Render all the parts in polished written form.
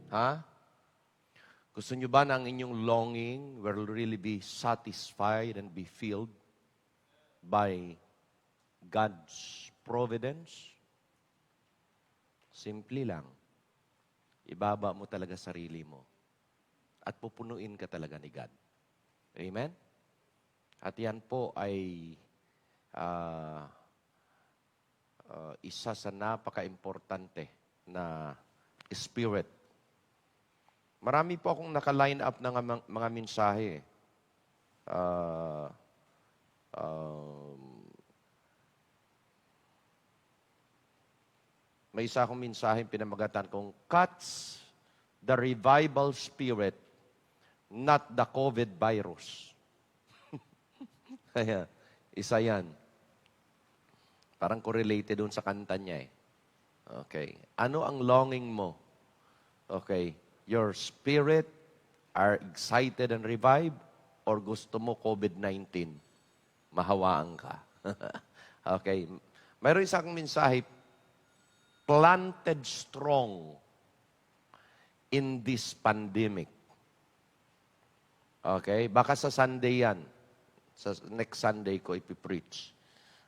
Ha? Gusto nyo ba na ang inyong longing will really be satisfied and be filled by God's providence? Simple lang. Ibaba mo talaga sarili mo. At pupunuin ka talaga ni God. Amen? At yan po ay isa sa napaka-importante na spirit. Marami po akong naka-line up ng mga mensahe. May isa akong mensahe pinamagatan kong Catch the Revival Spirit, not the COVID virus. Kaya, isa yan. Parang correlated doon sa kanta niya eh. Okay. Ano ang longing mo? Okay. Your spirit are excited and revived or gusto mo COVID-19? Mahawaan ka. Okay. Mayroon isa akong mensahe, planted strong in this pandemic. Okay? Baka sa Sunday yan. Sa next Sunday ko ipipreach.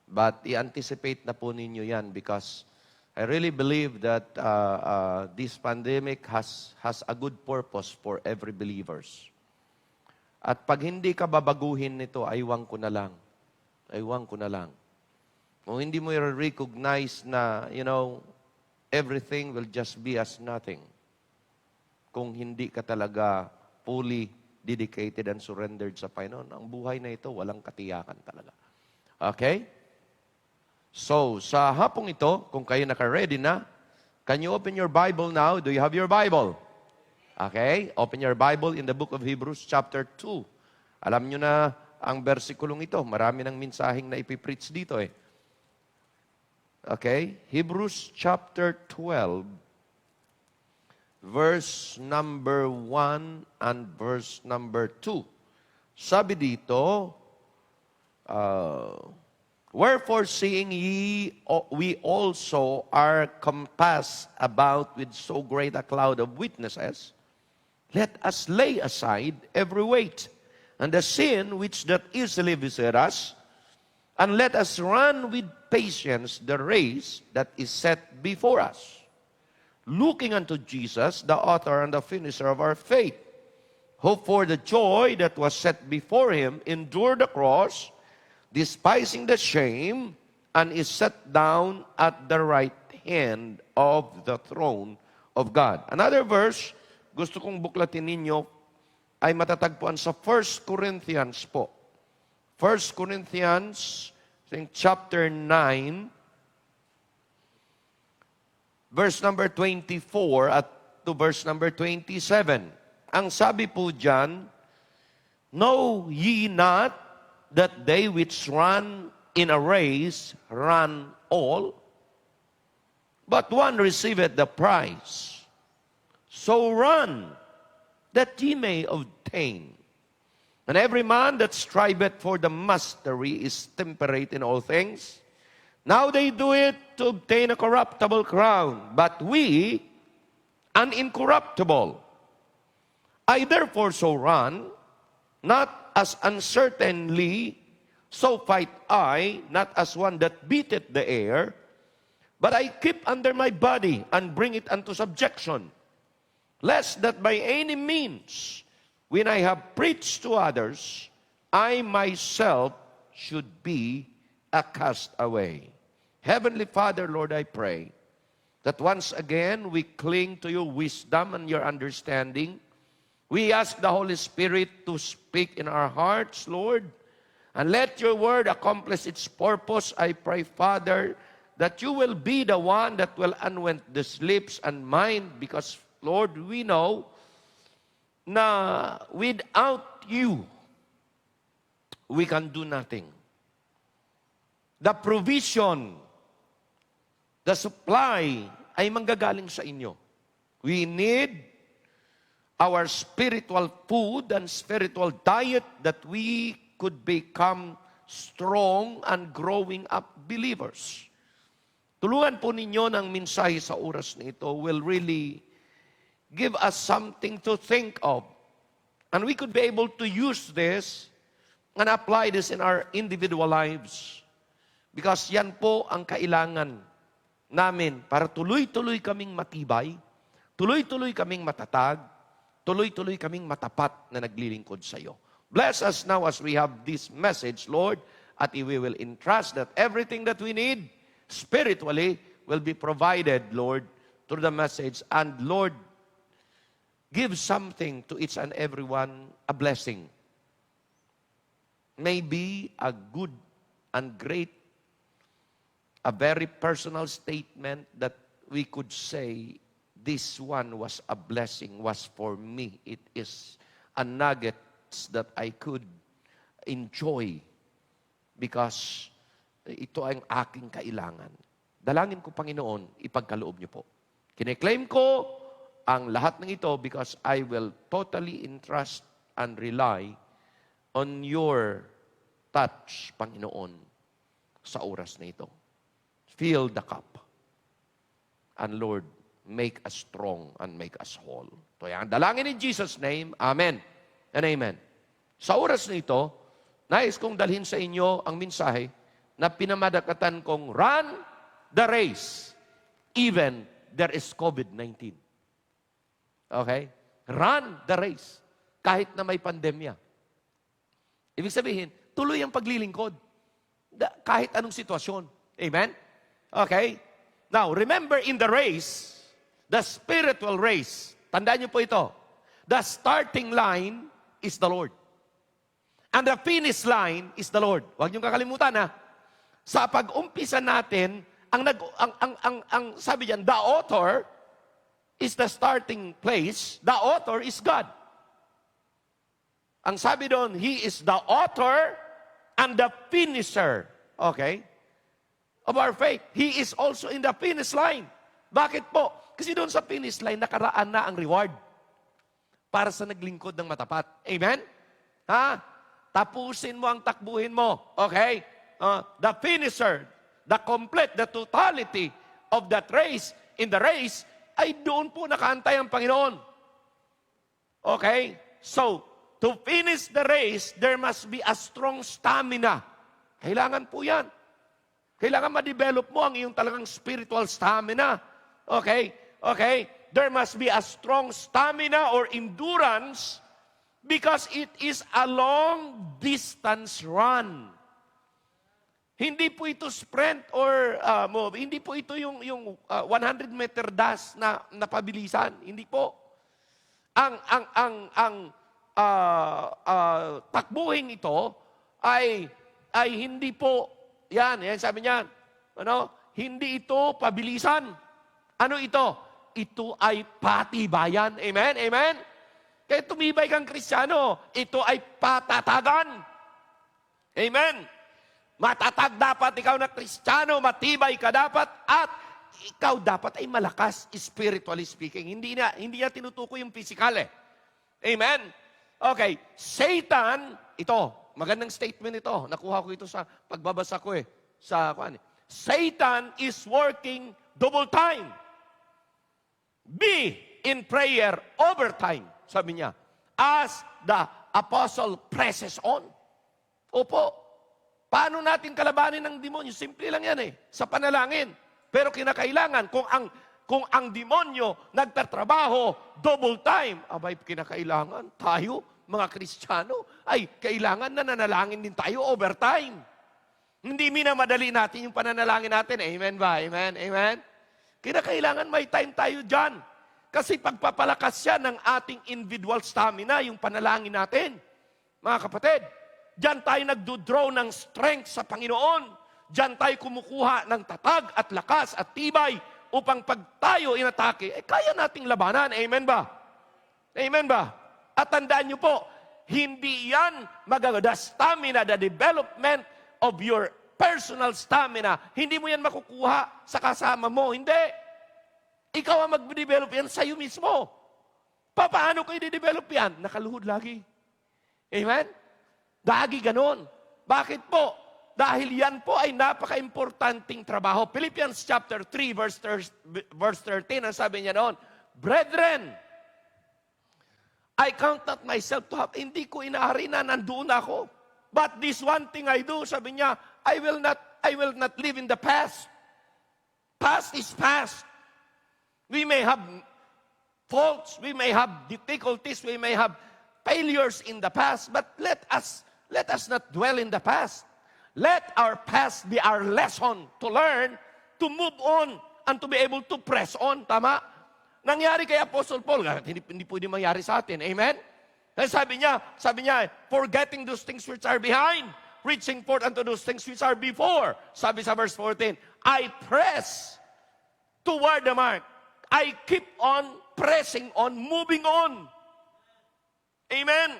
But i-anticipate na po ninyo yan because I really believe that this pandemic has a good purpose for every believers. At pag hindi ka babaguhin nito, aywan ko na lang. Aywan ko na lang. Kung hindi mo i-recognize na, everything will just be as nothing. Kung hindi ka talaga fully dedicated and surrendered sa Panginoon, ang buhay na ito, walang katiyakan talaga. Okay? So, sa hapong ito, kung kayo naka-ready na, can you open your Bible now? Do you have your Bible? Okay? Open your Bible in the book of Hebrews chapter 2. Alam nyo na ang versikulong ito. Marami ng mensaheng na ipipreach dito eh. Okay? Hebrews chapter 12, verse number 1 and verse number 2. Sabi dito, wherefore seeing we also are compassed about with so great a cloud of witnesses, let us lay aside every weight and the sin which doth easily beset us, and let us run with patience the race that is set before us, looking unto Jesus, the author and the finisher of our faith, who for the joy that was set before him endured the cross, despising the shame, and is set down at the right hand of the throne of God. Another verse, gusto kong buklatin ninyo, ay matatagpuan sa 1 Corinthians po. 1 Corinthians, chapter 9, verse number 24 at to verse number 27. Ang sabi po dyan, know ye not that they which run in a race run all, but one receiveth the prize. So run, that ye may obtain. And every man that striveth for the mastery is temperate in all things. Now they do it to obtain a corruptible crown, but we an incorruptible. I therefore so run, not as uncertainly, so fight I, not as one that beateth the air, but I keep under my body and bring it unto subjection, lest that by any means, when I have preached to others, I myself should be a castaway. Heavenly Father, Lord, I pray that once again we cling to your wisdom and your understanding. We ask the Holy Spirit to speak in our hearts, Lord, and let your word accomplish its purpose. I pray, Father, that you will be the one that will anoint these lips and mind, because, Lord, we know na without you, we can do nothing. The provision, the supply ay manggagaling sa inyo. We need our spiritual food and spiritual diet that we could become strong and growing up believers. Tulungan po ninyo ng mensahe sa oras na ito will really give us something to think of. And we could be able to use this and apply this in our individual lives. Because yan po ang kailangan namin para tuloy-tuloy kaming matibay, tuloy-tuloy kaming matatag, tuloy-tuloy kaming matapat na naglilingkod sa iyo. Bless us now as we have this message, Lord, at we will entrust that everything that we need spiritually will be provided, Lord, through the message. And Lord, give something to each and everyone, a blessing. Maybe a good and great, a very personal statement that we could say, this one was a blessing, was for me. It is a nugget that I could enjoy because ito ang aking kailangan. Dalangin ko, Panginoon, ipagkaloob niyo po. Kine-claim ko ang lahat ng ito because I will totally entrust and rely on your touch, Panginoon, sa oras na ito. Fill the cup. And Lord, make us strong and make us whole. Ito yan. Dalangin in Jesus' name. Amen and amen. Sa oras na ito, nais kong dalhin sa inyo ang mensahe na pinamadakatan kong run the race even there is COVID-19. Okay? Run the race kahit na may pandemya. Ibig sabihin, tuloy ang paglilingkod kahit anong sitwasyon. Amen? Okay? Now, remember in the race, the spiritual race, tandaan niyo po ito, the starting line is the Lord. And the finish line is the Lord. Huwag niyong kakalimutan, ha? Sa pag-umpisa natin, ang sabi diyan, the author is the starting place, the author is God. Ang sabi doon, He is the author and the finisher, okay, of our faith. He is also in the finish line. Bakit po? Kasi doon sa finish line, nakaraan na ang reward para sa naglingkod ng matapat. Amen? Ha? Tapusin mo ang takbuhin mo. Okay? The finisher, the complete, the totality of that race, in the race, ay doon po nakaantay ang Panginoon. Okay? So, to finish the race, there must be a strong stamina. Kailangan po yan. Kailangan ma-develop mo ang iyong talagang spiritual stamina. Okay? Okay? There must be a strong stamina or endurance because it is a long-distance run. Hindi po ito sprint or hindi po ito yung 100-meter dash na napabilisan. Hindi po. Ang takbuhin ito ay hindi po yan sabi niya. Hindi ito pabilisan. Ano ito? Ito ay patibayan. Amen? Amen? Kaya tumibay kang Kristiyano, ito ay patatagan. Amen? Matatag dapat ikaw na Kristiyano, matibay ka dapat, at ikaw dapat ay malakas, spiritually speaking. Hindi niya tinutukoy yung physical eh. Amen? Okay, Satan, ito, magandang statement ito. Nakuha ko ito sa pagbabasa ko eh. Satan is working double time. Be in prayer overtime, sabi niya, as the apostle presses on. Opo, paano natin kalabanin ng demonyo? Simple lang yan eh, sa panalangin. Pero kinakailangan, kung ang demonyo nagtatrabaho double time, abay, kinakailangan tayo, mga Kristiyano, ay kailangan na nanalangin din tayo overtime. Hindi minamadali natin yung pananalangin natin. Amen ba? Amen? Amen? Kinakailangan may time tayo dyan. Kasi pagpapalakas siya ng ating individual stamina, yung panalangin natin. Mga kapatid, dyan tayo nagdo-draw ng strength sa Panginoon. Dyan tayo kumukuha ng tatag at lakas at tibay upang pag tayo inatake, kaya nating labanan. Amen ba? Amen ba? At tandaan nyo po, hindi yan the stamina, the development of your personal stamina. Hindi mo yan makukuha sa kasama mo. Hindi. Ikaw ang mag-develop yan sa'yo mismo. Paano ko i-develop yan? Nakaluhod lagi. Amen? Lagi ganon. Bakit po? Dahil yan po ay napaka-importanting trabaho. Philippians chapter 3, verse 13, ang sabi niya noon, Brethren, I count not myself to have, hindi ko inaari na nandoon ako. But this one thing I do, sabi niya, I will not live in the past. Past is past. We may have faults, we may have difficulties, we may have failures in the past, but let us not dwell in the past. Let our past be our lesson to learn, to move on, and to be able to press on. Tama? Nangyari kay Apostle Paul, hindi pwede mangyari sa atin. Amen? Dahil sabi niya, forgetting those things which are behind, reaching forth unto those things which are before. Sabi sa verse 14, I press toward the mark. I keep on pressing on, moving on. Amen?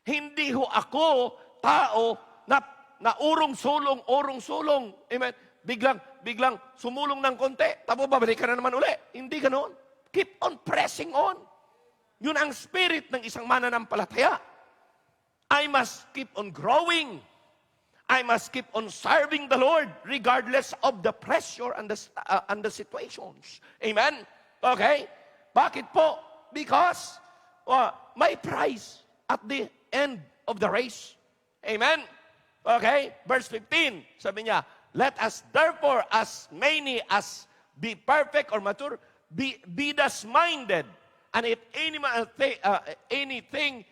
Hindi ho ako tao na urong-sulong. Amen? Biglang sumulong ng konti, tapos babalik ka na naman uli. Hindi ganoon. Keep on pressing on. Yun ang spirit ng isang mananampalataya. I must keep on growing. I must keep on serving the Lord regardless of the pressure and the situations. Amen? Okay? Bakit po? Because may prize at the end of the race. Amen? Okay? Verse 15, sabi niya, let us therefore, as many as be perfect or mature, be thus minded. And if anything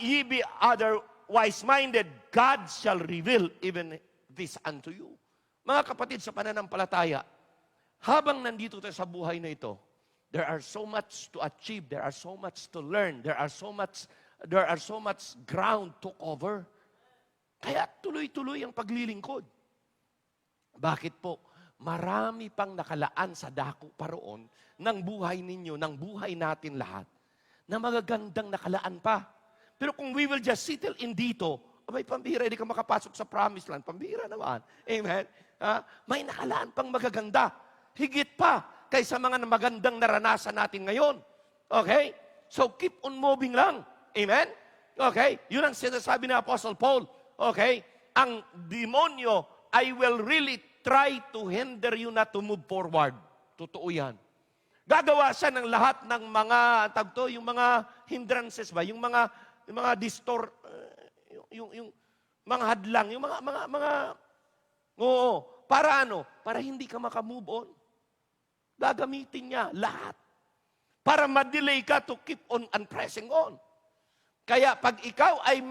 ye be otherwise minded, God shall reveal even this unto you. Mga kapatid sa pananampalataya, habang nandito tayo sa buhay na ito, there are so much to achieve, there are so much to learn, there are so much ground to cover. Kaya tuloy-tuloy ang paglilingkod. Bakit po? Marami pang nakalaan sa dako paroon ng buhay ninyo, ng buhay natin lahat, na magagandang nakalaan pa. Pero kung we will just settle in dito, abay, pambihira, hindi ka makapasok sa promised land. Pambihira naman. Amen? May nakalaan pang magaganda. Higit pa kaysa mga magandang naranasan natin ngayon. Okay? So, keep on moving lang. Amen? Okay? Yun ang sinasabi ni Apostle Paul. Okay? Ang demonyo, I will really try to hinder you not to move forward. Totoo yan. Gagawa siya ng lahat ng mga, yung mga hindrances ba? Yung mga yung mga hadlang, yung para ano? Para hindi ka makamove on. Gagamitin niya lahat. Para ma-delay ka to keep on and pressing on. Kaya pag ikaw ay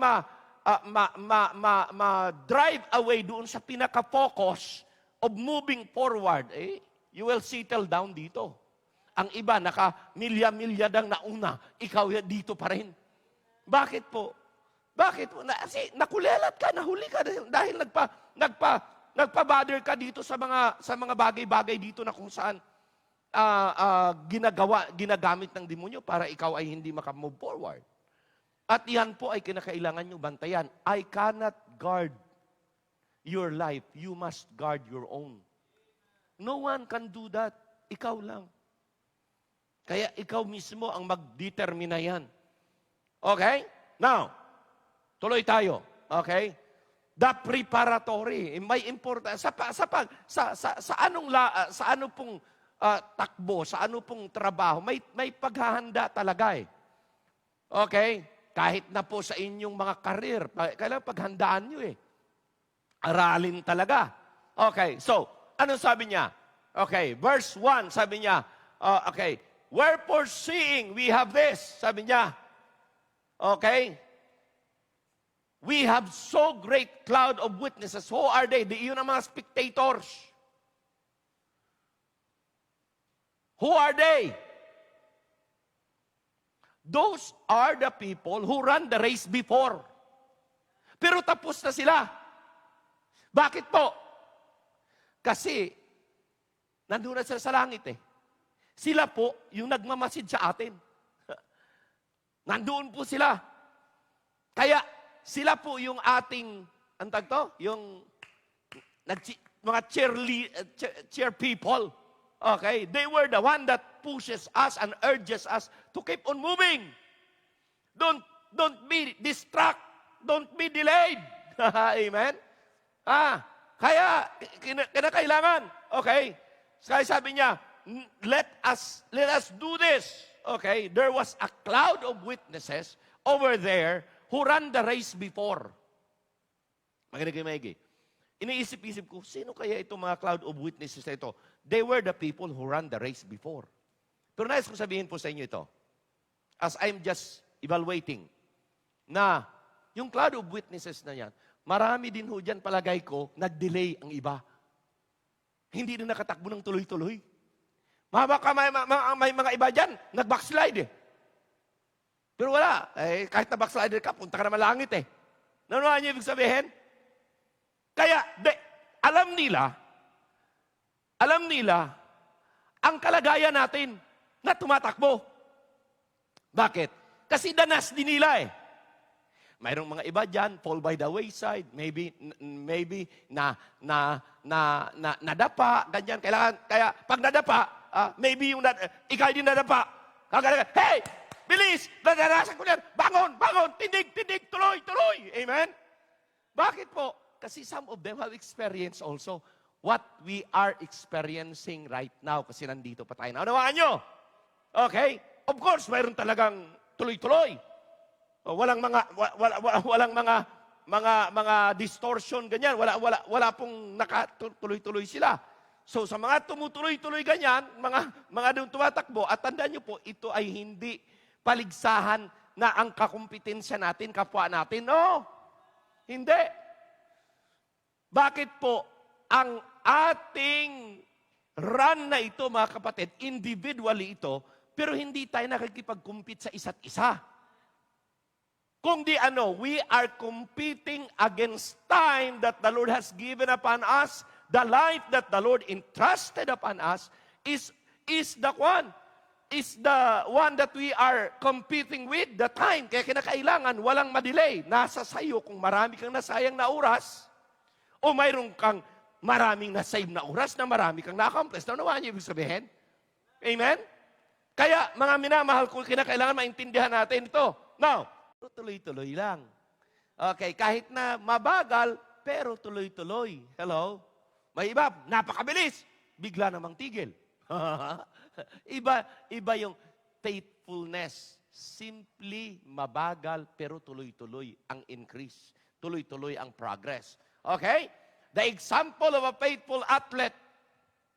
ma-drive away doon sa pinaka-focus of moving forward, you will settle down dito. Ang iba, naka-milya-milya dang nauna, ikaw dito pa rin. Bakit po? Kasi nakulelat ka, nahuli ka dahil nagpa-bother ka dito sa mga bagay-bagay dito na kung saan ginagamit ng demonyo para ikaw ay hindi makamove forward. At yan po ay kinakailangan nyo bantayan. I cannot guard your life. You must guard your own. No one can do that. Ikaw lang. Kaya ikaw mismo ang magdetermina yan. Okay? Now, tuloy tayo. Okay? The preparatory. May importance. Sa ano pong takbo, sa ano pong trabaho, may paghahanda talaga eh. Okay? Kahit na po sa inyong mga karir, kailangan paghandaan nyo eh. Aralin talaga. Okay, so, ano sabi niya? Okay, verse 1, sabi niya, okay, wherefore seeing we have this, sabi niya, okay, we have so great cloud of witnesses. Who are they? Yun ang mga spectators. Who are they? Those are the people who run the race before. Pero tapos na sila. Bakit po? Kasi, nandun na sila sa langit eh. Sila po yung nagmamasid sa atin. Nandoon po sila. Kaya, sila po yung ating, antag to? Yung mga cheer people. Okay? They were the one that pushes us and urges us to keep on moving. Don't be distracted. Don't be delayed. Amen? Kaya, kinakailangan. Okay? Kaya sabi niya, let us do this. okay, there was a cloud of witnesses over there who ran the race before. Makinig. Iniisip-isip ko, sino kaya itong mga cloud of witnesses na ito? They were the people who ran the race before. Pero nais kong sabihin po sa inyo ito, as I'm just evaluating, na yung cloud of witnesses na yan, marami din ho dyan palagay ko, nag-delay ang iba. Hindi na nakatakbo ng tuloy-tuloy. May mga iba dyan, nag-backslide eh. Pero wala, kahit na backslider ka, punta ka naman langit eh. Nanuhan niyo ibig sabihin? Kaya, alam nila, ang kalagayan natin na tumatakbo. Bakit? Kasi danas din nila eh. Mayroong mga iba dyan, fall by the wayside, maybe nadapa, ganyan. Kaya pag nadapa, maybe yung ikaw din nadapa. Hey! Bilis! Nadarasan ko yan! Bangon! Tindig! Tuloy! Amen? Bakit po? Kasi some of them have experienced also what we are experiencing right now. Kasi nandito pa tayo. Naunawaan nyo? Okay? Of course, mayroon talagang tuloy-tuloy. Walang mga distortion ganyan. Wala pong nakatuloy-tuloy sila. So sa mga tumutuloy-tuloy ganyan, mga tumatakbo, at tandaan nyo po, ito ay hindi paligsahan na ang kakumpetensya natin, kapwa natin. No, hindi. Bakit po ang ating run na ito, mga kapatid, individually ito, pero hindi tayo nakikipag-compete sa isa't isa. Kung di we are competing against time that the Lord has given upon us, the life that the Lord entrusted upon us is the one that we are competing with, the time. Kaya kinakailangan, walang madelay. Nasa sayo kung marami kang nasayang na oras, o mayroon kang maraming nasave na oras na marami kang na-accomplish. Naunawaan niyo ibig sabihin? Amen? Kaya, mga minamahal ko, kinakailangan maintindihan natin ito. Now, tuloy-tuloy lang. Okay, kahit na mabagal, pero tuloy-tuloy. Hello? May iba, napakabilis. Bigla namang tigil. Iba yung faithfulness. Simply mabagal, pero tuloy-tuloy ang increase. Tuloy-tuloy ang progress. Okay? The example of a faithful athlete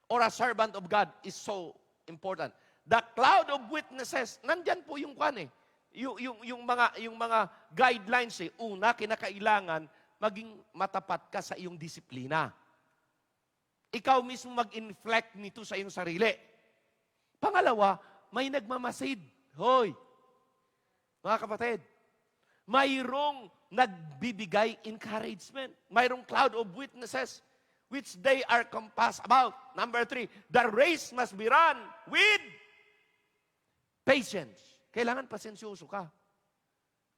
or a servant of God is so important. The cloud of witnesses, nandyan po yung kwan eh. Yung mga guidelines eh. Una, kinakailangan maging matapat ka sa iyong disiplina. Ikaw mismo mag-inflect nito sa iyong sarili. Pangalawa, may nagmamasid. Hoy, mga kapatid, mayroong nagbibigay encouragement. Mayroong cloud of witnesses which they are compassed about. Number 3, the race must be run with patience. Kailangan pasensyoso ka.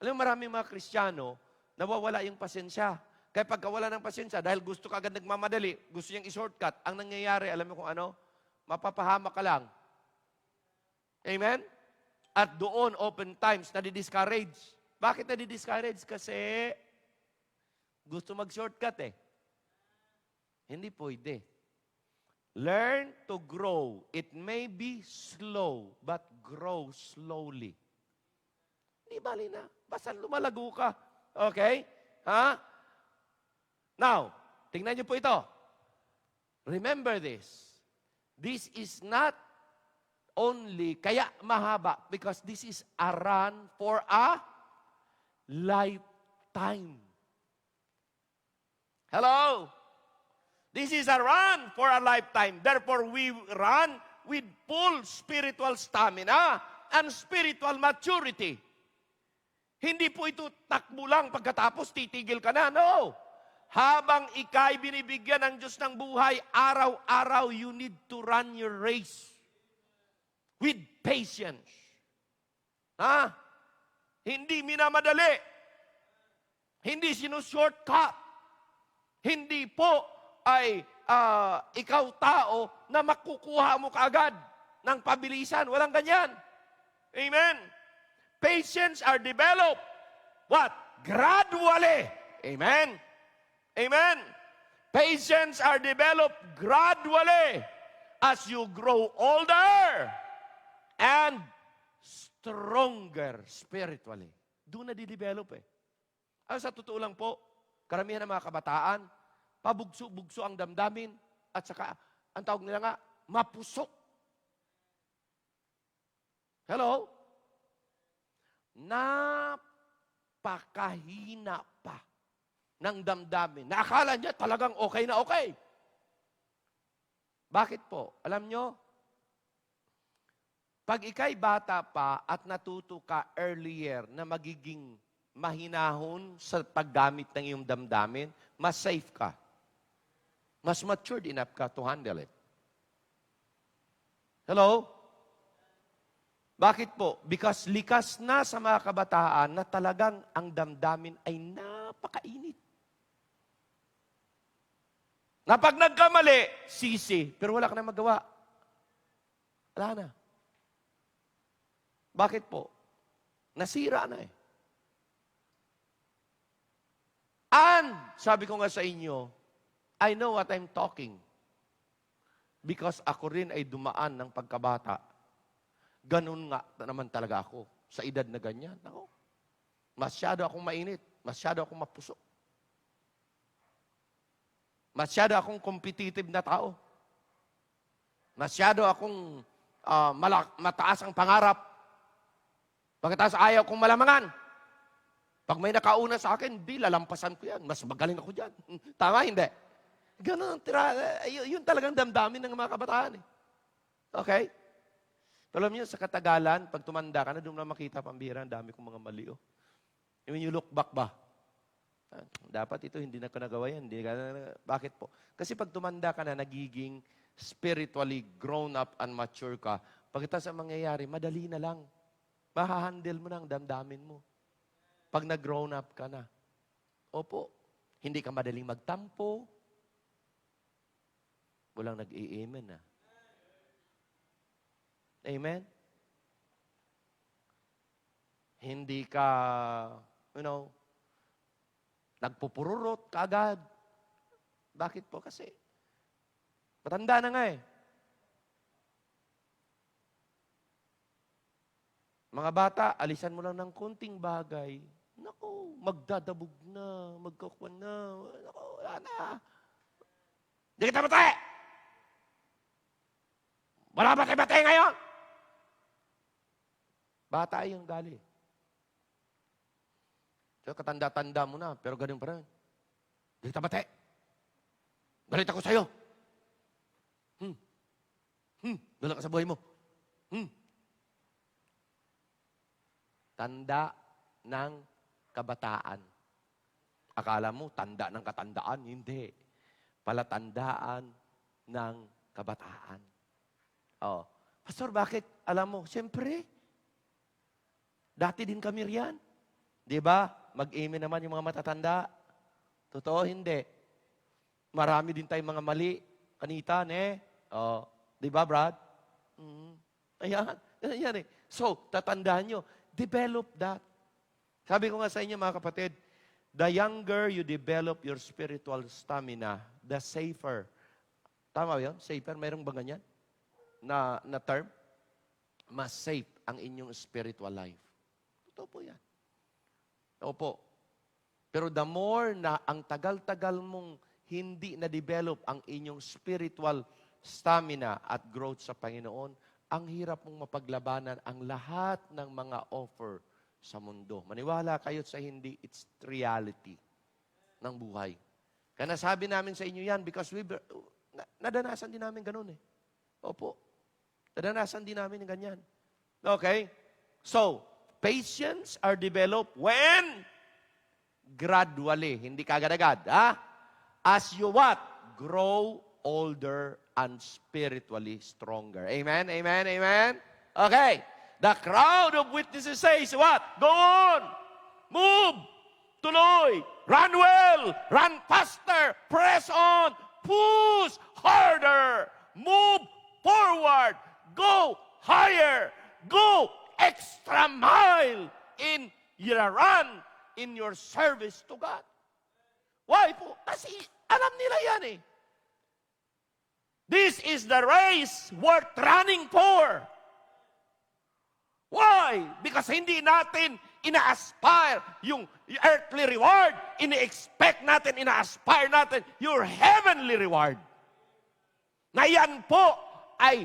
Alam mo, maraming mga Kristiyano, nawawala yung pasensya. Kaya pagkawala ng pasensya, dahil gusto ka agad nagmamadali, gusto niyang i-shortcut, ang nangyayari, alam mo kung ano? Mapapahamak ka lang. Amen? At doon, open times, nadi-discourage. Bakit nadi-discourage? Kasi gusto mag-shortcut eh. Hindi pwede. Learn to grow. It may be slow, but grow slowly. Hindi bali na. Basta lumalago ka. Okay? Ha? Now, tingnan niyo po ito. Remember this. This is not only, kaya mahaba, because this is a run for a lifetime. Hello? This is a run for a lifetime. Therefore, we run with full spiritual stamina and spiritual maturity. Hindi po ito takbo lang pagkatapos titigil ka na. No. Habang ika'y binibigyan ng Diyos ng buhay, araw-araw you need to run your race with patience. Ha? Hindi minamadali. Hindi sinushortcut. Hindi po ay ikaw tao na makukuha mo kaagad ng pabilisan. Walang ganyan. Amen. Patience are developed. What? Gradually. Amen. Amen. Patience are developed gradually as you grow older and stronger spiritually. Doon na di-develop eh. Sa totoo lang po, karamihan ng mga kabataan, pabugso-bugso ang damdamin, at saka, ang tawag nila nga, mapusok. Hello? Napakahina pa ng damdamin. Naakala niya talagang okay na okay. Bakit po? Alam nyo, pag ikay bata pa at natuto ka earlier na magiging mahinahon sa paggamit ng iyong damdamin, mas safe ka. Mas matured enough ka to handle it. Hello? Bakit po? Because likas na sa mga kabataan na talagang ang damdamin ay napakainit. Na pag nagkamali, sisi, pero wala ka na magawa. Wala na. Bakit po? Nasira na eh. And, sabi ko nga sa inyo, I know what I'm talking. Because ako rin ay dumaan ng pagkabata. Ganun nga naman talaga ako. Sa edad na ganyan. Ako, masyado akong mainit. Masyado akong mapusok. Masyado akong competitive na tao. Masyado akong mataas ang pangarap. Pagkatapos ayaw kong malamangan. Pag may nakauna sa akin, lalampasan ko yan. Mas magaling ako dyan. Tama, hindi? Ganun ang yun talagang damdamin ng mga kabataan. Eh. Okay? Alam niyo, sa katagalan, pag tumanda ka na, doon na makita pambira, ang dami kong mga mali. Oh. When you look back ba? Dapat ito, hindi na ko nagawa yan. Bakit po? Kasi pag tumanda ka na, nagiging spiritually grown up and mature ka, pagkatapos ang mangyayari, madali na lang. Mahahandle mo na ang damdamin mo. Pag nag-grown up ka na. Opo, hindi ka madaling magtampo. Walang nag-i-amen na. Amen? Hindi ka, nagpupururot kaagad. Bakit po? Kasi, matanda na nga eh. Mga bata, alisan mo lang ng konting bagay. Naku, magdadabog na, magkakwan na. Naku, wala na. Hindi kita batay! Wala ba kayo batay ngayon? Bata yung gali. So, katanda-tanda mo na, pero ganun pa rin. Hindi kita batay. Galit ako sa'yo. Galit ka sa buhay mo. Tanda ng kabataan. Akala mo, tanda ng katandaan. Hindi. Palatandaan ng kabataan. Oh. Pastor, bakit? Alam mo, siyempre, dati din kami riyan. Di ba? Mag-amen naman yung mga matatanda. Totoo, hindi. Marami din tayong mga mali. Kanitan, eh. Oh. Di ba, Brad? Ayan. Ayan eh. So, tatandaan nyo, develop that. Sabi ko nga sa inyo, mga kapatid, the younger you develop your spiritual stamina, the safer. Tama ba yun? Safer? Mayroong ba ganyan? Na term? Mas safe ang inyong spiritual life. Totoo po yan. Opo. Pero the more na ang tagal-tagal mong hindi na-develop ang inyong spiritual stamina at growth sa Panginoon, ang hirap mong mapaglabanan ang lahat ng mga offer sa mundo. Maniwala kayo sa hindi, it's reality ng buhay. Kaya nasabi namin sa inyo yan because nadanasan din namin ganun eh. Opo. Nadanasan din namin ng ganyan. Okay? So, patience are developed when? Gradually. Hindi kagad-agad. As you what? Grow older and spiritually stronger. Amen? Amen? Amen? Okay. The crowd of witnesses says what? Go on. Move. Tuloy. Run well. Run faster. Press on. Push harder. Move forward. Go higher. Go extra mile in your run, in your service to God. Why po? Kasi alam nila yan eh. This is the race worth running for. Why? Why? Because hindi natin ina-aspire yung earthly reward. Ini-expect natin, ina-aspire natin your heavenly reward. Na yan po ay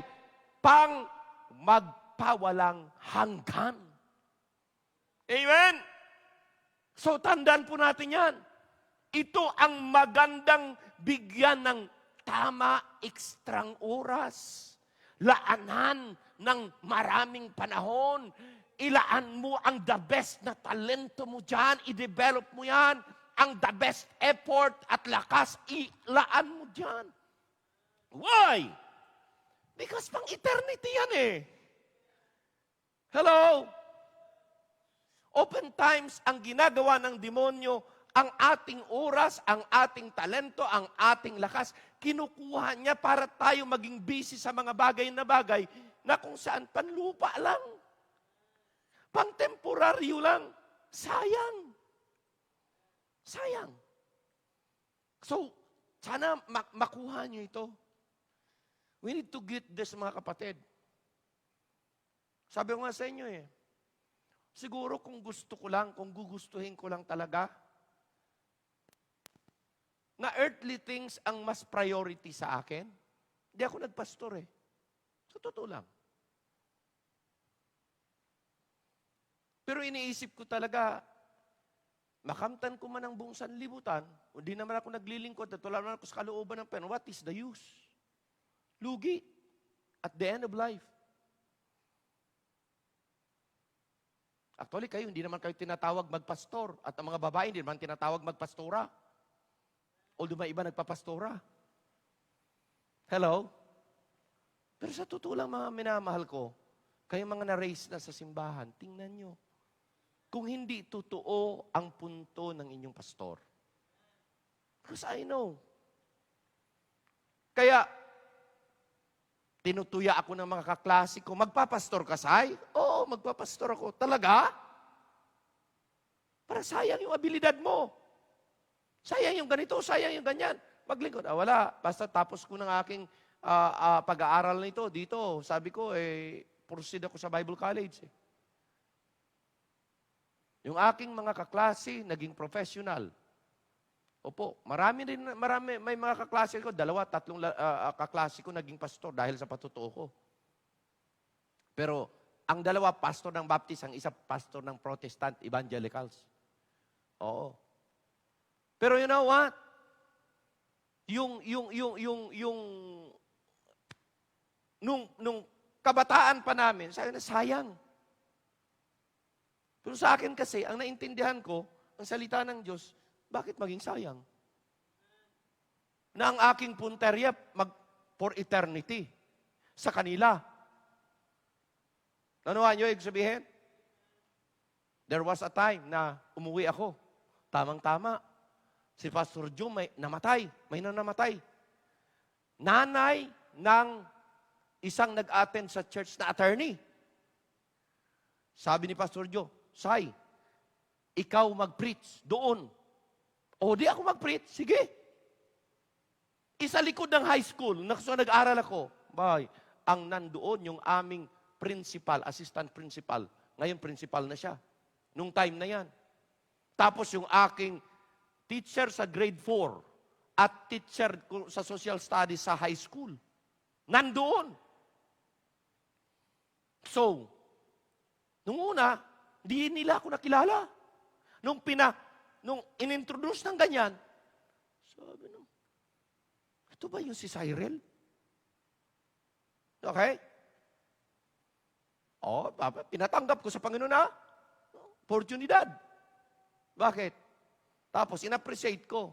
pang magpawalang hanggan. Amen? So, tandaan po natin yan. Ito ang magandang bigyan ng tama, ekstrang oras. Laanan ng maraming panahon. Ilaan mo ang the best na talento mo dyan. I-develop mo yan. Ang the best effort at lakas, ilaan mo dyan. Why? Because pang eternity yan eh. Hello? Oftentimes, ang ginagawa ng demonyo, ang ating oras, ang ating talento, ang ating lakas, kinukuha niya para tayo maging busy sa mga bagay na kung saan panlupa lang. Pang-temporaryo lang. Sayang. Sayang. So, sana makuha niyo ito. We need to get this, mga kapatid. Sabi ko nga sa inyo eh, siguro kung gusto ko lang, kung gugustuhin ko lang talaga, na earthly things ang mas priority sa akin, hindi ako nagpastor eh. Sa totoo lang. Pero iniisip ko talaga, makamtan ko man ang buong sanlibutan, hindi naman ako naglilingkod at wala naman ako sa kalooban ng pera, what is the use? Lugi at the end of life. Actually, kayo, hindi naman kayo tinatawag magpastor. At ang mga babae, hindi naman tinatawag magpastora. Although may iba nagpapastora. Hello? Pero sa totoo lang, mga minamahal ko, kayo mga na-raise na sa simbahan, tingnan nyo. Kung hindi totoo ang punto ng inyong pastor. Because I know. Kaya, tinutuya ako ng mga kaklase ko, magpapastor ka, Sai? Oo, magpapastor ako. Talaga? Para sayang yung abilidad mo. Sayang yung ganito, sayang yung ganyan. Maglingkod. Wala. Basta tapos ko ng aking pag-aaral nito dito. Sabi ko, proceed ako sa Bible College. Yung aking mga kaklase, naging professional. Opo, may mga kaklase ko, 2, 3 kaklase ko naging pastor dahil sa patutuo ko. Pero, ang 2, pastor ng Baptist, ang isa pastor ng Protestant Evangelicals. Oo. Pero you know what? Nung kabataan pa namin, sabi na, sayang. Pero sa akin kasi, ang naintindihan ko, ang salita ng Diyos, bakit maging sayang? Na ang aking punterya for eternity sa kanila. Nanuhan nyo, ibig sabihin? There was a time na umuwi ako. Tamang-tama. Si Pastor Joe may namatay. May namatay. Nanay ng isang nag-attend sa church na attorney. Sabi ni Pastor Joe, Sai, ikaw mag-preach doon. O di ako mag-preach, sige. Isa likod ng high school, nag-aral ako. Ang nandoon yung aming principal, assistant principal. Ngayon, principal na siya. Nung time na yan. Tapos yung aking teacher sa grade 4 at teacher sa social studies sa high school. Nandoon. So, nung una, di nila ako nakilala. Nung inintroduce ng ganyan, sabi nung, ito ba yung si Cyril? Okay? Pinatanggap ko sa Panginoon na oportunidad. Bakit? Tapos, in-appreciate ko.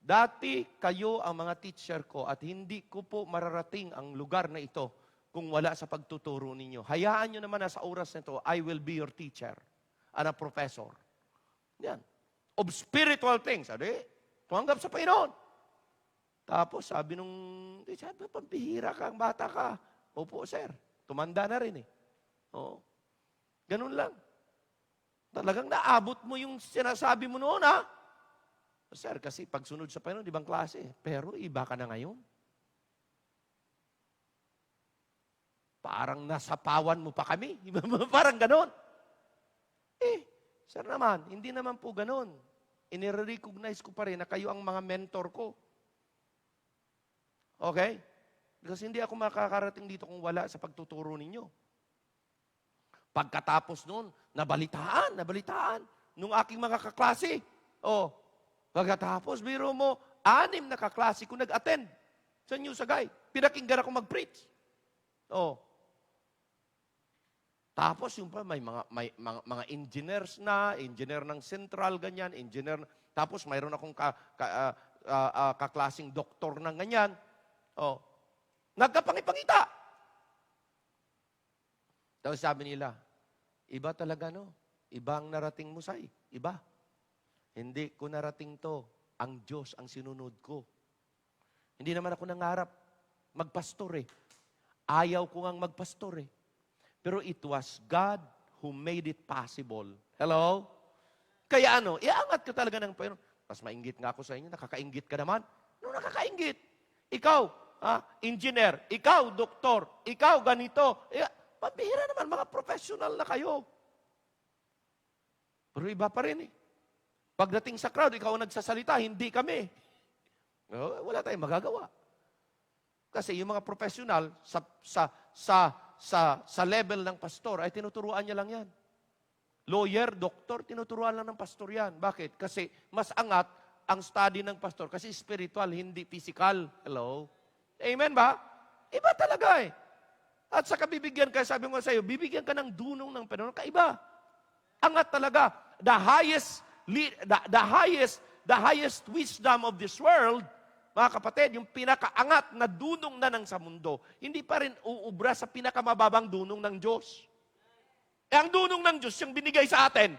Dati kayo ang mga teacher ko at hindi ko po mararating ang lugar na ito kung wala sa pagtuturo ninyo. Hayaan nyo naman na sa oras na ito, I will be your teacher and a professor. Yan. Of spiritual things. Tumanggap sa Panginoon. Tapos sabi pampihira ka, ang bata ka. Opo, sir. Tumanda na rin eh. Oo. Ganun lang. Talagang naabot mo yung sinasabi mo noon, ha? Sir, kasi pagsunod sa Panginoon, ibang klase. Pero iba ka na ngayon. Parang nasapawan mo pa kami. Parang ganon. Sir naman, hindi naman po ganon. Inire-recognize ko pa rin na kayo ang mga mentor ko. Okay? Kasi hindi ako makakarating dito kung wala sa pagtuturo ninyo. Pagkatapos noon, nabalitaan, nung aking mga kaklase. Pagkatapos, biro mo, 6 na kaklase ko nag-attend sa New Sagay. Pinakinggan ako mag-preach. Tapos yung pa, may mga engineers na, engineer ng central, ganyan, engineer, tapos mayroon akong kaklaseng doktor ng ganyan. Nagkapangipangita. Tapos sabi nila, iba talaga no? Iba ang narating mo, Say. Iba. Hindi ko narating to. Ang Diyos ang sinunod ko. Hindi naman ako nangarap magpastor eh. Ayaw ko ngang magpastor eh. Pero it was God who made it possible. Hello? Kaya iangat ka talaga ng Panginoon. Mas mainggit nga ako sa inyo, nakakainggit ka naman. Nakakainggit. Ikaw, engineer. Ikaw, doktor. Ikaw, ganito. Pabihira naman, mga professional na kayo. Pero iba pa rin eh. Pagdating sa crowd, ikaw ang nagsasalita, hindi kami. Wala tayong magagawa. Kasi yung mga professional sa level ng pastor, ay tinuturuan niya lang yan. Lawyer, doktor, tinuturuan lang ng pastor yan. Bakit? Kasi mas angat ang study ng pastor. Kasi spiritual, hindi physical. Hello? Amen ba? Iba talaga eh. At saka bibigyan ka, sabi mo sa iyo, bibigyan ka ng dunong ng Panginoon. Kaiba. Angat talaga. The highest wisdom of this world, mga kapatid, yung pinakaangat na dunong na ng sa mundo, hindi pa rin uubra sa pinakamababang dunong ng Diyos. Ang dunong ng Diyos, yung binigay sa atin.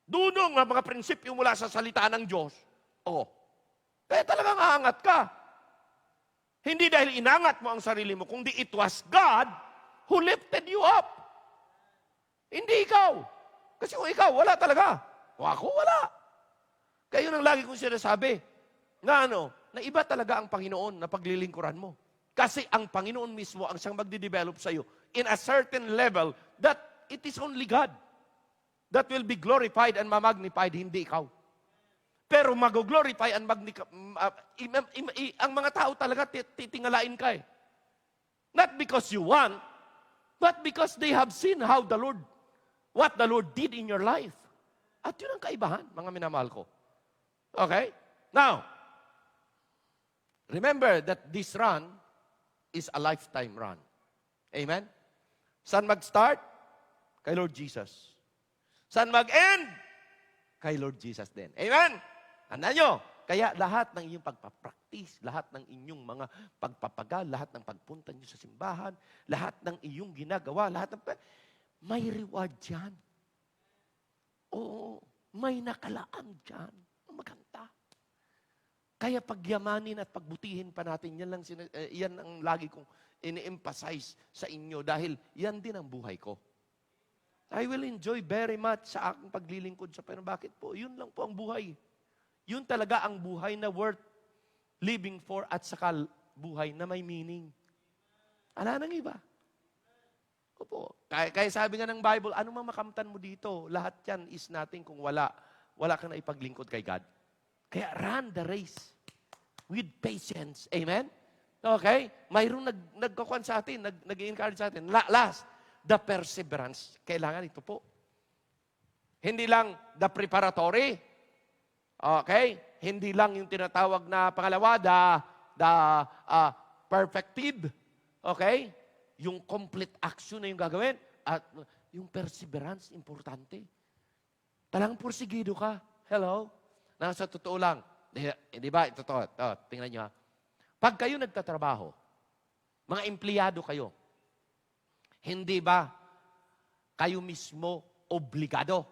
Dunong ng mga prinsipyo mula sa salita ng Diyos. Kaya talagang aangat ka. Hindi dahil inangat mo ang sarili mo, kundi it was God who lifted you up. Hindi ikaw. Kasi kung ikaw, wala talaga. Kung ako, wala. Kaya yun ang lagi kong sinasabi. Na iba talaga ang Panginoon na paglilingkuran mo. Kasi ang Panginoon mismo ang siyang magde-develop sa iyo in a certain level that it is only God that will be glorified and mamagnified, hindi ikaw. Pero mag-glorify and ang mga tao talaga titingalain ka eh. Not because you want, but because they have seen what the Lord did in your life. At yun ang kaibahan, mga minamahal ko. Okay? Now, remember that this run is a lifetime run. Amen? Saan mag-start? Kay Lord Jesus. Saan mag-end? Kay Lord Jesus din. Amen? Tandaan nyo, kaya lahat ng inyong pagpapractice, lahat ng inyong mga pagpapagal, lahat ng pagpunta nyo sa simbahan, lahat ng iyong ginagawa, may reward dyan. Oo, may nakalaan dyan. Maganda. Kaya pagyamanin at pagbutihin pa natin, yan ang lagi kong ini-emphasize sa inyo dahil yan din ang buhay ko. I will enjoy very much sa aking paglilingkod sa Panginoon. Bakit po? Yun lang po ang buhay. Yun talaga ang buhay na worth living for at saka buhay na may meaning. Ala nang iba. Opo. Kaya sabi nga ng Bible, ano mang makamtan mo dito, lahat yan is nothing kung wala ka na ipaglingkod kay God. Kaya run the race with patience. Amen? Okay? Mayroong nagkakuan sa atin, nag-encourage sa atin. Last, the perseverance. Kailangan ito po. Hindi lang the preparatory. Okay? Hindi lang yung tinatawag na pangalawa, the perfective. Okay? Yung complete action na yung gagawin. At yung perseverance, importante. Talagang porsigido ka. Hello? Sa totoo lang. Di ba? Ito, tingnan nyo ha. Pag kayo nagtatrabaho, mga empleyado kayo, hindi ba kayo mismo obligado?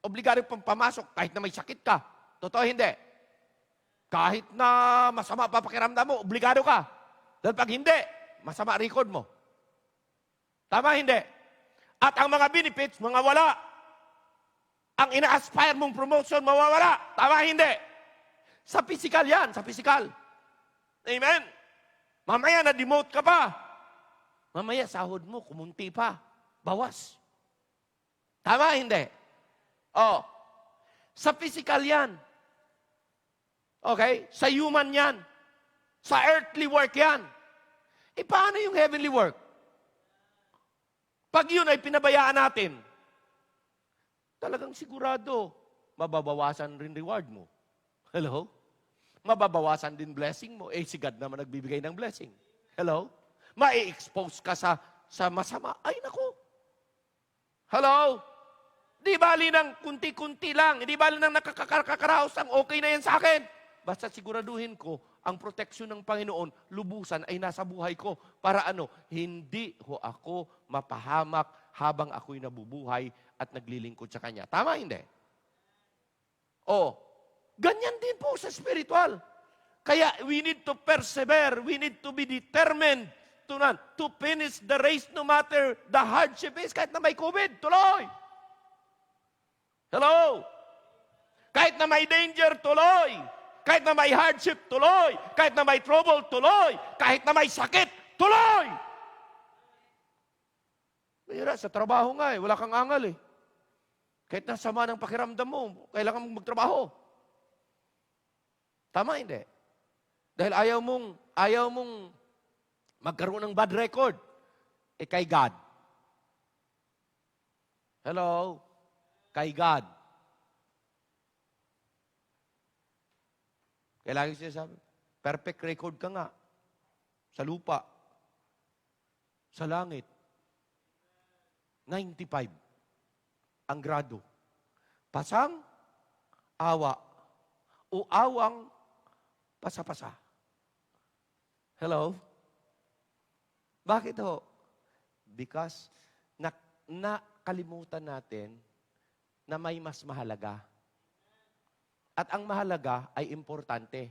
Obligado pang pamasok kahit na may sakit ka. Totoo hindi? Kahit na masama papakiramdam mo, obligado ka. Dahil pag hindi, masama record mo. Tama hindi? At ang mga benefits, mga wala. Ang ina-aspire mong promotion, mawawala. Tama hindi? Sa physical yan, sa physical. Amen? Mamaya na-demote ka pa. Mamaya, sahod mo, kumunti pa. Bawas. Tama, hindi? Oh, sa physical yan. Okay? Sa human yan. Sa earthly work yan. E paano yung heavenly work? Pag yun ay pinabayaan natin, talagang sigurado, mababawasan rin reward mo. Hello? Mababawasan din blessing mo. Eh, si God naman nagbibigay ng blessing. Hello? Ma-expose ka sa masama. Ay, naku. Hello? Di bali ng kunti-kunti lang. Di bali ng nakakaraos ang okay na yan sa akin. Basta siguraduhin ko, ang proteksyon ng Panginoon, lubusan ay nasa buhay ko. Para ano? Hindi ho ako mapahamak habang ako'y nabubuhay at naglilingkod sa Kanya. Tama, hindi? Ganyan din po sa spiritual. Kaya we need to persevere. We need to be determined to finish the race no matter the hardship is. Kahit na may COVID, tuloy. Hello? Kahit na may danger, tuloy. Kahit na may hardship, tuloy. Kahit na may trouble, tuloy. Kahit na may sakit, tuloy. Mayroon, sa trabaho nga wala kang angal Kahit na sama ng pakiramdam mo, kailangan mong magtrabaho. Tama, hindi? Dahil ayaw mong magkaroon ng bad record. Kay God. Hello? Kay God. Kaya lagi siya sabi, perfect record ka nga. Sa lupa. Sa langit. 95. Ang grado. Pasang, awa. O awang, pasa-pasa. Hello? Bakit ho? Because nakalimutan natin na may mas mahalaga. At ang mahalaga ay importante.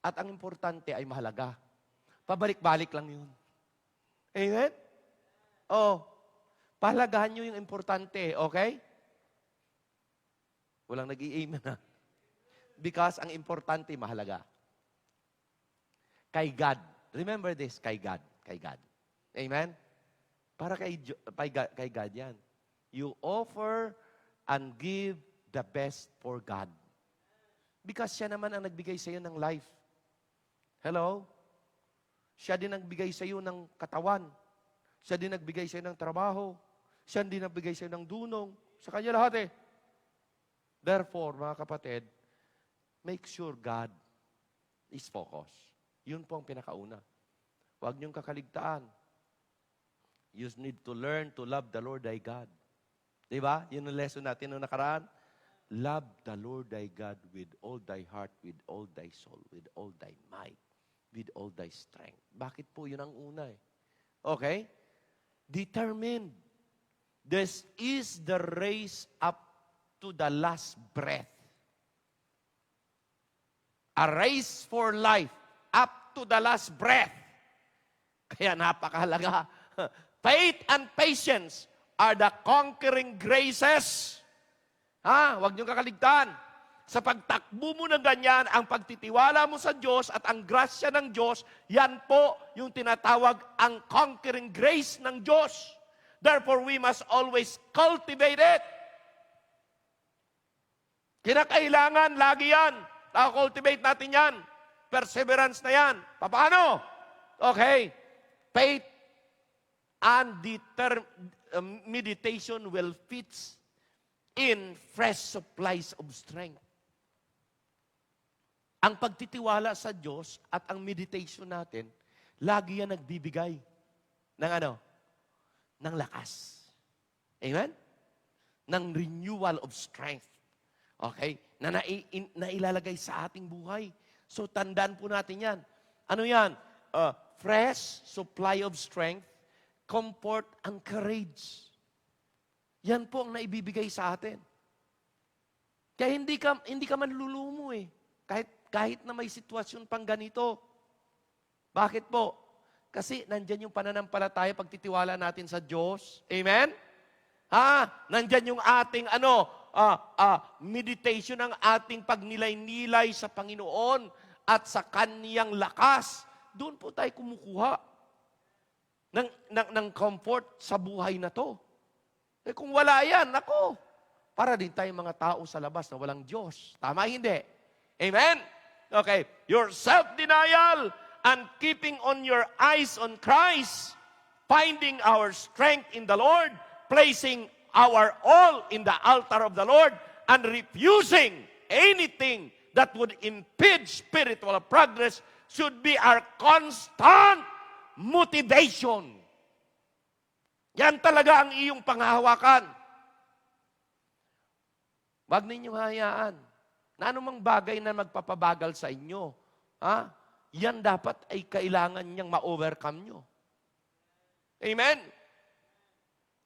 At ang importante ay mahalaga. Pabalik-balik lang yun. Amen? Pahalagahan nyo yung importante, okay? Walang nag-i-amen na. Because ang importante, mahalaga. Kay God. Remember this, kay God. Kay God. Amen? Para kay God yan. You offer and give the best for God. Because siya naman ang nagbigay sa iyo ng life. Hello? Siya din nagbigay sa iyo ng katawan. Siya din nagbigay sa iyo ng trabaho. Siya din nagbigay sa iyo ng dunong. Sa kanya lahat Therefore, mga kapatid, make sure God is focused. Yun po ang pinakauna. Huwag niyong kakaligtaan. You need to learn to love the Lord thy God. Diba? Yun ang lesson natin noong nakaraan. Love the Lord thy God with all thy heart, with all thy soul, with all thy might, with all thy strength. Bakit po yun ang una Okay? Determined. This is the race up to the last breath. A race for life up to the last breath. Kaya napakahalaga. Faith and patience are the conquering graces. Huwag niyong kakaligtaan. Sa pagtakbo mo ng ganyan, ang pagtitiwala mo sa Diyos at ang grasya ng Diyos, yan po yung tinatawag ang conquering grace ng Diyos. Therefore, we must always cultivate it. Kinakailangan, lagi yan. Cultivate natin yan. Perseverance na yan. Paano? Okay. Faith and meditation will fit in fresh supplies of strength. Ang pagtitiwala sa Diyos at ang meditation natin, lagi yan nagbibigay ng ng lakas. Amen? Ng renewal of strength. Okay? Na ilalagay sa ating buhay. So, tandaan po natin yan. Ano yan? Fresh supply of strength, comfort, and courage. Yan po ang naibibigay sa atin. Kaya hindi ka manlulumo Kahit na may sitwasyon pang ganito. Bakit po? Kasi nandyan yung pananampalataya, pagtitiwala natin sa Diyos. Amen? Nandyan yung ating meditation, ang ating pagnilay-nilay sa Panginoon at sa Kaniyang lakas. Doon po tayo kumukuha. ng comfort sa buhay na to. Eh kung wala yan, ako, para din tayong mga tao sa labas na walang Diyos. Tama, hindi? Amen? Okay. Your self-denial and keeping on your eyes on Christ, finding our strength in the Lord, placing our all in the altar of the Lord, and refusing anything that would impede spiritual progress should be our constant motivation. Yan talaga ang iyong panghahawakan. Wag ninyong hayaan na anumang bagay na magpapabagal sa inyo, yan dapat ay kailangan niyang ma-overcome nyo. Amen?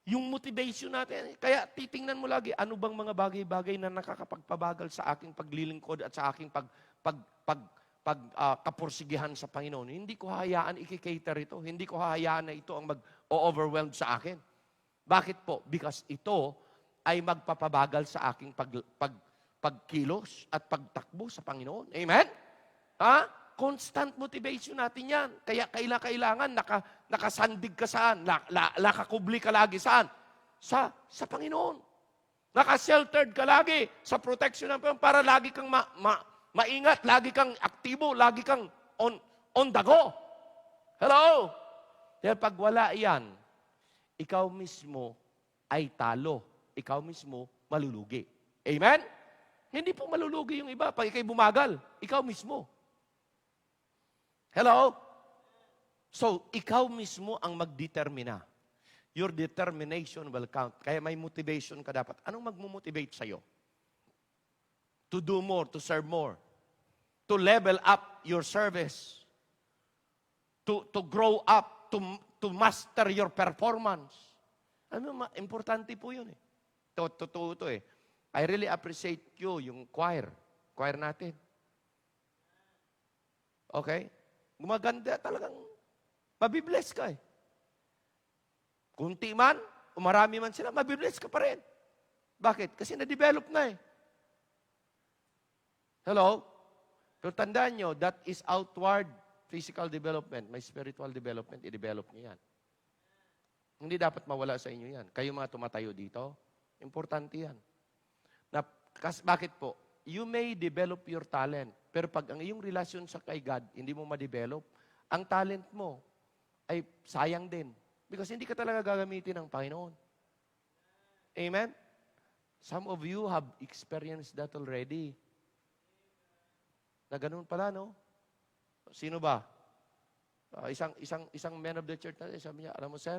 Yung motivation natin, kaya titingnan mo lagi, ano bang mga bagay-bagay na nakakapagpabagal sa aking paglilingkod at sa aking kapursigihan sa Panginoon. Hindi ko hayaan i-cater ito. Hindi ko hayaan na ito ang mag-overwhelm sa akin. Bakit po? Because ito ay magpapabagal sa aking pagkilos at pagtakbo sa Panginoon. Amen? Constant motivation natin yan. Kaya kailangan nakasandig ka saan? Nakakubli ka lagi saan? Sa Panginoon. Naka-sheltered ka lagi sa protection ng Panginoon para lagi kang maingat, lagi kang aktibo, lagi kang on the go. Hello? Dahil pag wala yan, ikaw mismo ay talo. Ikaw mismo malulugi. Amen? Hindi po malulugi yung iba pag ikay bumagal. Ikaw mismo. Hello? So, ikaw mismo ang magdetermina. Your determination will count. Kaya may motivation ka dapat. Anong magmumotivate sa'yo? To do more, to serve more. To level up your service. To grow up, to master your performance. Ano, importante po yun eh. Totoo ito eh. I really appreciate you, yung choir natin. Okay? Gumaganda talagang, mabibless ka eh. Kunti man, o marami man sila, mabibless ka pa rin. Bakit? Kasi na-develop na eh. Hello? Pero tandaan nyo, that is outward physical development. May spiritual development, i-develop nyo yan. Hindi dapat mawala sa inyo yan. Kayo mga tumatayo dito, importante yan. Bakit po? You may develop your talent. Pero pag ang iyong relasyon sa kay God, hindi mo ma-develop, ang talent mo ay sayang din. Because hindi ka talaga gagamitin ng Panginoon. Amen? Some of you have experienced that already. Na ganun pala, no? Sino ba? Isang man of the church natin, sabi niya, alam mo, sir,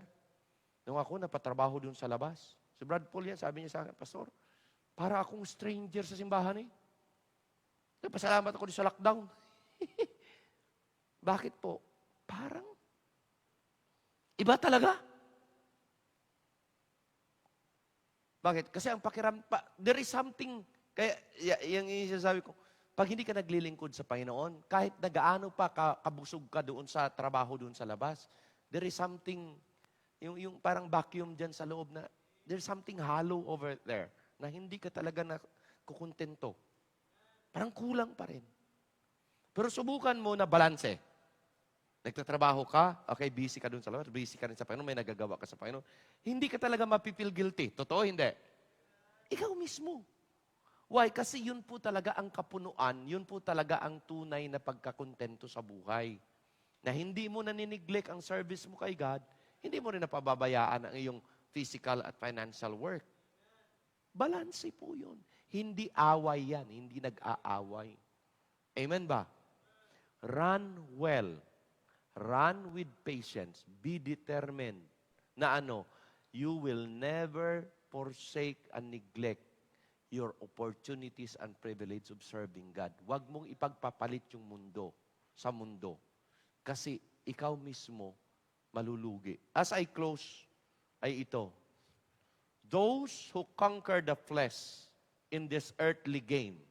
nung ako napatrabaho dun sa labas, si Brad Paul yan, sabi niya sa akin, Pastor, para akong stranger sa simbahan eh. Pasalamat ako sa lockdown. Bakit po? Parang, iba talaga. Bakit? Kasi ang there is something, kaya yung isasabi ko, pag hindi ka naglilingkod sa Panginoon, kahit nagaano pa kabusog ka doon sa trabaho doon sa labas, there is something, yung parang vacuum dyan sa loob na, there's something hollow over there, na hindi ka talaga kukontento. Parang kulang pa rin. Pero subukan mo na balanse. Nagtatrabaho ka, okay, busy ka doon sa labas, busy ka rin sa Panginoon, may nagagawa ka sa Panginoon. Hindi ka talaga mapipil guilty. Totoo, hindi? Ikaw mismo. Why? Kasi yun po talaga ang kapunuan, yun po talaga ang tunay na pagkakontento sa buhay. Na hindi mo naniniglect ang service mo kay God, hindi mo rin napababayaan ang iyong physical at financial work. Balanse po yun. Hindi away yan, hindi nag-aaway. Amen ba? Run well. Run with patience. Be determined na you will never forsake and neglect your opportunities and privilege of serving God. Huwag mong ipagpapalit yung mundo sa mundo. Kasi ikaw mismo malulugi. As I close, ay ito. Those who conquer the flesh in this earthly game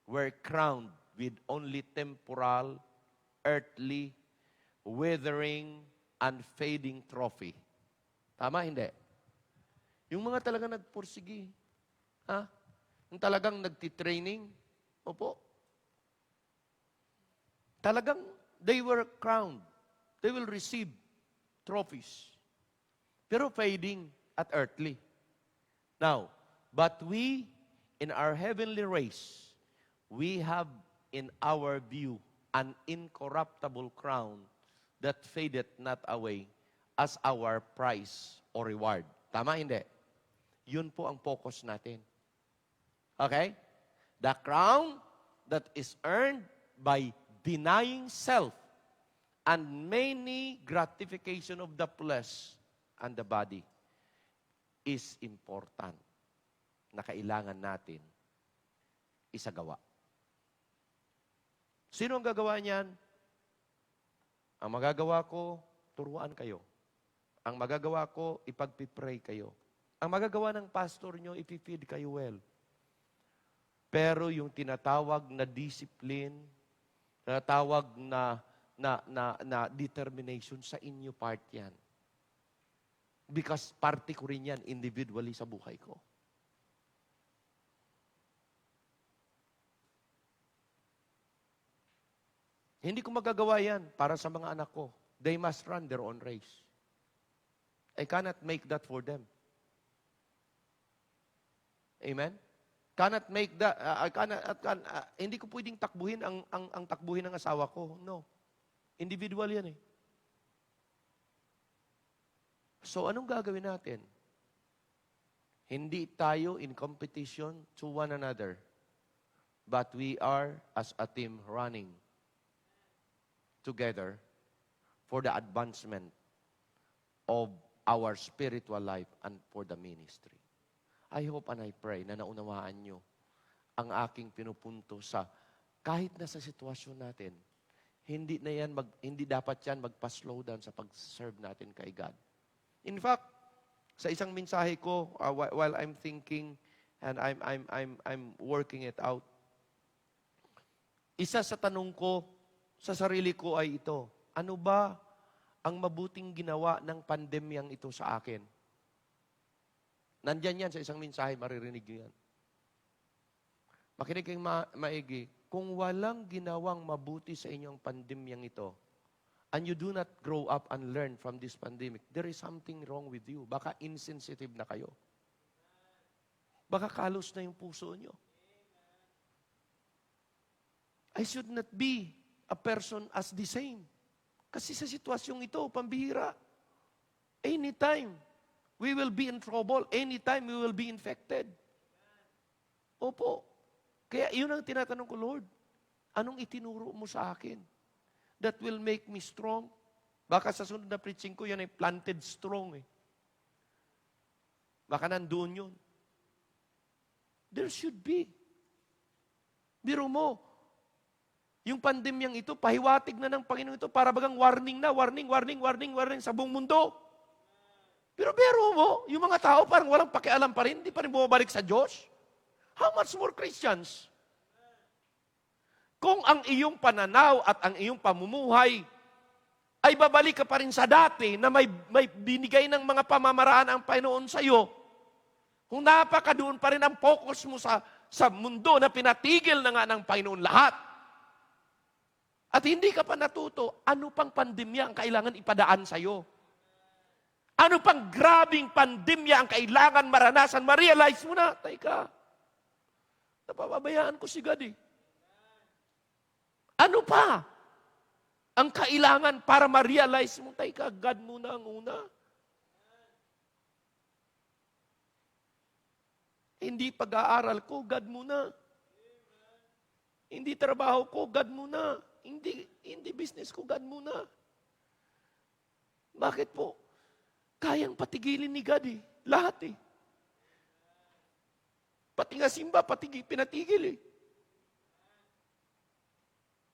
were crowned with only temporal, earthly, withering, and fading trophy. Tama, hindi? Yung mga talagang nagpursigi, yung talagang nagtitraining, opo. Talagang, they were crowned. They will receive trophies. Pero fading at earthly. Now, but we, in our heavenly race, we have in our view an incorruptible crown that fadeth not away as our prize or reward. Tama, hindi? Yun po ang focus natin. Okay? The crown that is earned by denying self and many gratification of the flesh and the body is important na kailangan natin isagawa. Sino ang gagawa niyan? Ang magagawa ko, turuan kayo. Ang magagawa ko, ipagpipray kayo. Ang magagawa ng pastor nyo, ipifeed kayo well. Pero yung tinatawag na discipline, tinatawag na determination, sa inyo part yan. Because parte ko rin yan individually sa buhay ko. Hindi ko magagawa yan para sa mga anak ko. They must run their own race. I cannot make that for them. Amen? Cannot make that, hindi ko pwedeng takbuhin ang takbuhin ng asawa ko. No. Individual yan eh. So, anong gagawin natin? Hindi tayo in competition to one another, but we are as a team running together for the advancement of our spiritual life and for the ministry. I hope and I pray na naunawaan nyo ang aking pinupunto sa kahit na sa sitwasyon natin, hindi dapat yan magpa-slow down sa pag-serve natin kay God. In fact, sa isang mensahe ko, while I'm thinking and I'm working it out, isa sa tanong ko sa sarili ko ay ito, ano ba ang mabuting ginawa ng pandemyang ito sa akin? Nandyan yan sa isang mensahe, maririnig nyo yan. Makinig kayong maigi. Kung walang ginawang mabuti sa inyong pandemyang ito, and you do not grow up and learn from this pandemic, there is something wrong with you. Baka insensitive na kayo. Baka kalos na yung puso nyo. I should not be a person as the same. Kasi sa sitwasyong ito, pambihira. Anytime, we will be in trouble. Anytime, we will be infected. Opo. Kaya yun ang tinatanong ko, Lord. Anong itinuro mo sa akin that will make me strong? Baka sa sunod na preaching ko, yan ay planted strong eh. Baka nandoon yun. There should be. Biro mo, yung pandemyang ito, pahiwatig na ng Panginoon ito, para bagang warning na, warning sa buong mundo. Pero mo, yung mga tao parang walang pakialam pa rin, hindi pa rin bumabalik sa Diyos. How much more Christians? Kung ang iyong pananaw at ang iyong pamumuhay ay babalik ka pa rin sa dati na may binigay ng mga pamamaraan ang Panginoon sa iyo, kung napakadoon pa rin ang focus mo sa mundo na pinatigil na nga ng Panginoon lahat, at hindi ka pa natuto, ano pang pandemya ang kailangan ipadaan sa iyo? Ano pang grabing pandemya ang kailangan maranasan? Ma-realize mo na, teka, napapabayaan ko si God eh. Ano pa ang kailangan para ma-realize mo, teka, God muna ang una? Hindi pag-aaral ko, God muna. Hindi trabaho ko, God muna. Hindi business ko, God muna. Bakit po? Kayang patigilin ni God eh. Lahat eh. Pati nga simba, pinatigil eh.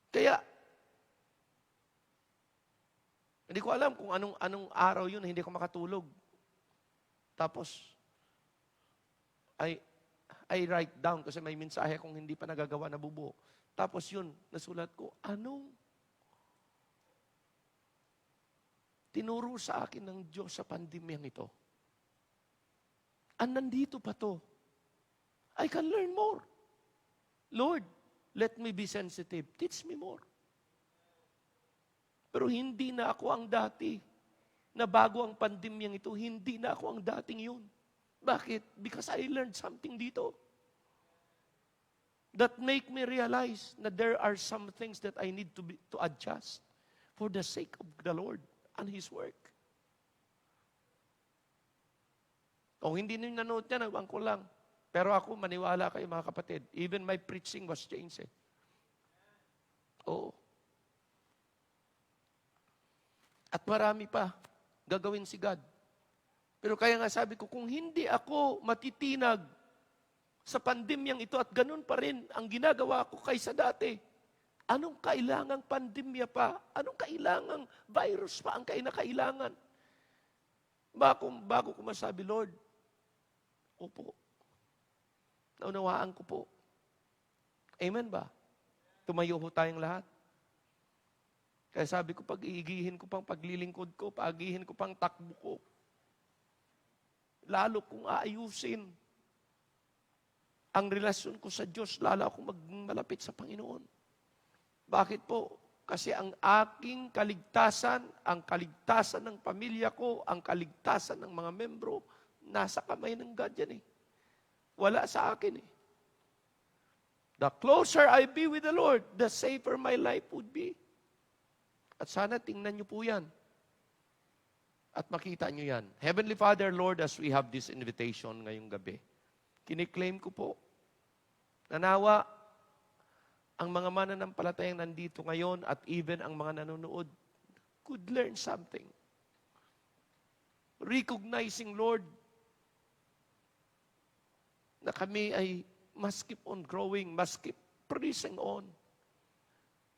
Kaya, hindi ko alam kung anong araw yun, hindi ko makatulog. Tapos, I write down kasi may mensahe kung hindi pa nagagawa na bubuo. Tapos yun, nasulat ko, anong tinuro sa akin ng Diyos sa pandemyang ito? Nandito pa to. I can learn more. Lord, let me be sensitive. Teach me more. Pero hindi na ako ang dati na bago ang pandemyang ito, hindi na ako ang dating yun. Bakit? Because I learned something dito that make me realize na there are some things that I need to adjust for the sake of the Lord and His work. Kung hindi ninyo nanood yan, ewan ko lang. Pero ako, maniwala kayo mga kapatid. Even my preaching was changed. Oo. At marami pa gagawin si God. Pero kaya nga sabi ko, kung hindi ako matitinag sa pandemyang ito at ganun pa rin ang ginagawa ko kaysa dati, anong kailangang pandemya pa? Anong kailangang virus pa ang kailangan? Bago ko masabi, Lord, opo, naunawaan ko po. Amen ba? Tumayo ho tayong lahat. Kaya sabi ko, pag-iigihin ko pang paglilingkod ko, pag-iigihin ko pang takbo ko, lalo kong aayusin ang relasyon ko sa Diyos, lalo akong malapit sa Panginoon. Bakit po? Kasi ang aking kaligtasan, ang kaligtasan ng pamilya ko, ang kaligtasan ng mga membro, nasa kamay ng God yan eh. Wala sa akin eh. The closer I be with the Lord, the safer my life would be. At sana tingnan niyo po yan. At makita niyo yan. Heavenly Father, Lord, as we have this invitation ngayong gabi, kiniklaim ko po, nanawa, ang mga mananampalatayang nandito ngayon at even ang mga nanonood could learn something. Recognizing, Lord, na kami ay must keep on growing, must keep pressing on.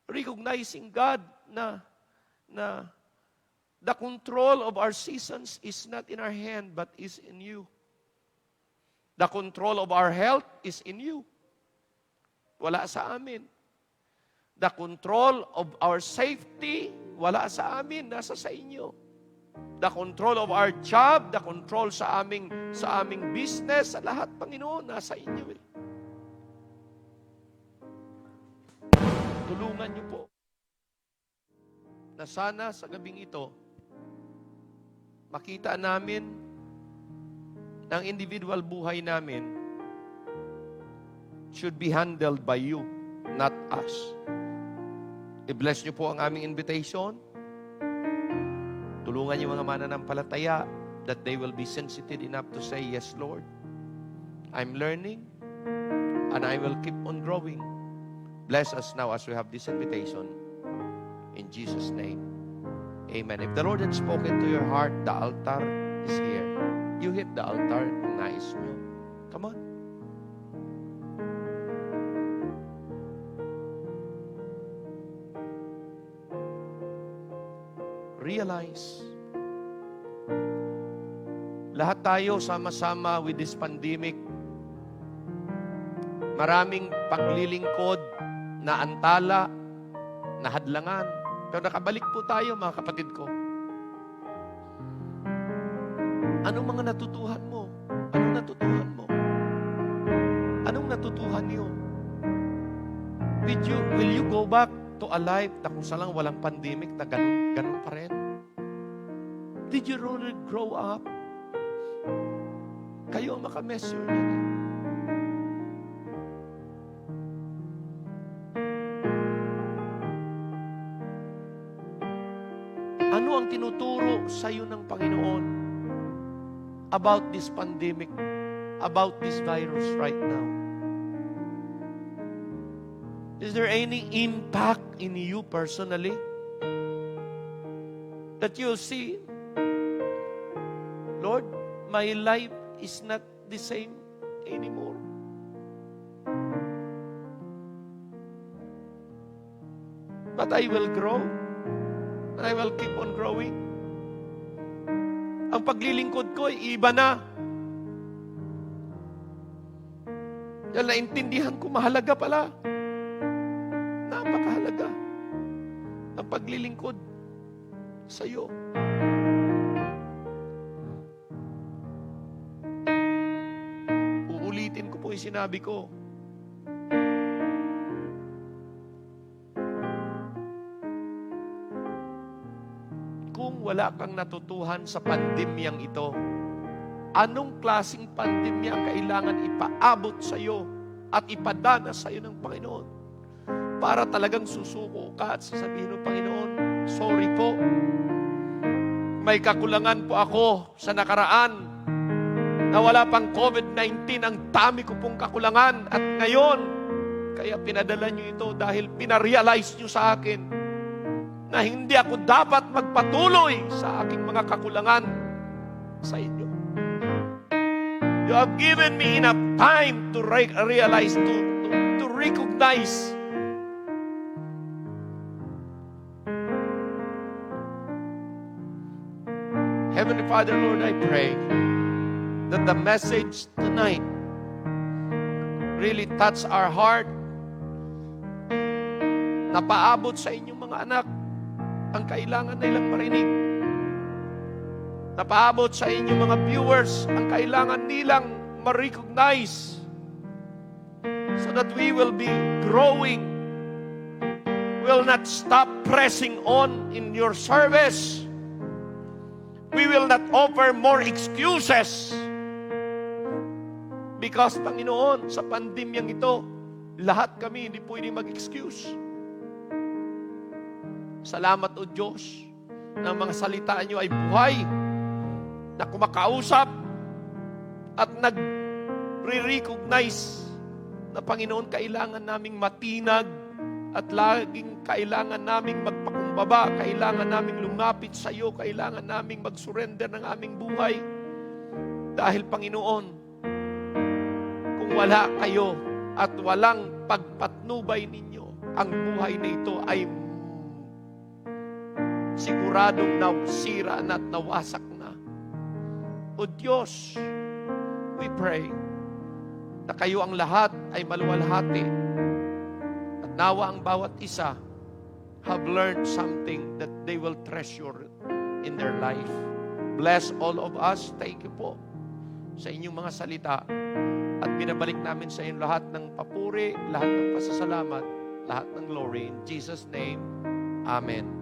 Recognizing, God, na the control of our seasons is not in our hand, but is in you. The control of our health is in you. Wala sa amin. The control of our safety, wala sa amin, nasa sa inyo. The control of our job, the control sa aming business, sa lahat, Panginoon, nasa inyo eh. Tulungan niyo po na sana sa gabing ito, makita namin ng individual buhay namin should be handled by you, not us. I-bless niyo po ang aming invitation. Tulungan niyo mga mananampalataya that they will be sensitive enough to say, yes, Lord, I'm learning and I will keep on growing. Bless us now as we have this invitation. In Jesus' name, amen. If the Lord had spoken to your heart, the altar is here. You hit the altar kung nais nyo. Come on. Realize, lahat tayo sama-sama with this pandemic, maraming paglilingkod na antala, na hadlangan. Pero nakabalik po tayo, mga kapatid ko. Anong mga natutuhan mo? Anong natutuhan mo? Anong natutuhan niyo? Will you go back to a life na kung saan walang pandemic na ganun pa rin? Did you really grow up? Kayo ang makameasure niyan eh. Ano ang tinuturo sa iyo ng Panginoon about this pandemic, about this virus right now? Is there any impact in you personally that you'll see, Lord, my life is not the same anymore? But I will grow. And I will keep on growing. Ang paglilingkod ko ay iba na. Dahil naintindihan ko, mahalaga pala. Napakahalaga. Ang paglilingkod sa iyo. Uulitin ko po yung sinabi ko. Kung wala kang natutuhan sa pandemyang ito? Anong klaseng pandemya ang kailangan ipaabot sa iyo at ipadana sa iyo ng Panginoon? Para talagang susuko ka at sasabihin ng Panginoon, sorry po, may kakulangan po ako sa nakaraan na wala pang COVID-19, ang dami ko pong kakulangan at ngayon, kaya pinadala niyo ito dahil pinarealize niyo sa akin na hindi ako dapat magpatuloy sa aking mga kakulangan sa inyo. You have given me enough time to realize, to recognize Heavenly Father, Lord, I pray that the message tonight really touch our heart, na paabot sa inyong mga anak ang kailangan nilang marinig, na paabot sa inyong mga viewers ang kailangan nilang ma-recognize, so that we will be growing, will not stop pressing on in your service. We will not offer more excuses. Because, Panginoon, sa pandemyang ito, lahat kami hindi pwede mag-excuse. Salamat, O Diyos, na ang mga salita niyo ay buhay, na kumakausap, at nag-recognize na, Panginoon, kailangan naming matinag, at laging kailangan naming magpakumbaba, kailangan naming lumapit sa iyo, kailangan naming mag-surrender ng aming buhay. Dahil, Panginoon, kung wala kayo at walang pagpatnubay ninyo, ang buhay na ito ay siguradong nasira na at nawasak na. O Diyos, we pray na kayo ang lahat ay maluwalhati. Nawa ang bawat isa have learned something that they will treasure in their life. Bless all of us. Thank you po sa inyong mga salita. At binabalik namin sa inyo lahat ng papuri, lahat ng pasasalamat, lahat ng glory. In Jesus' name, Amen.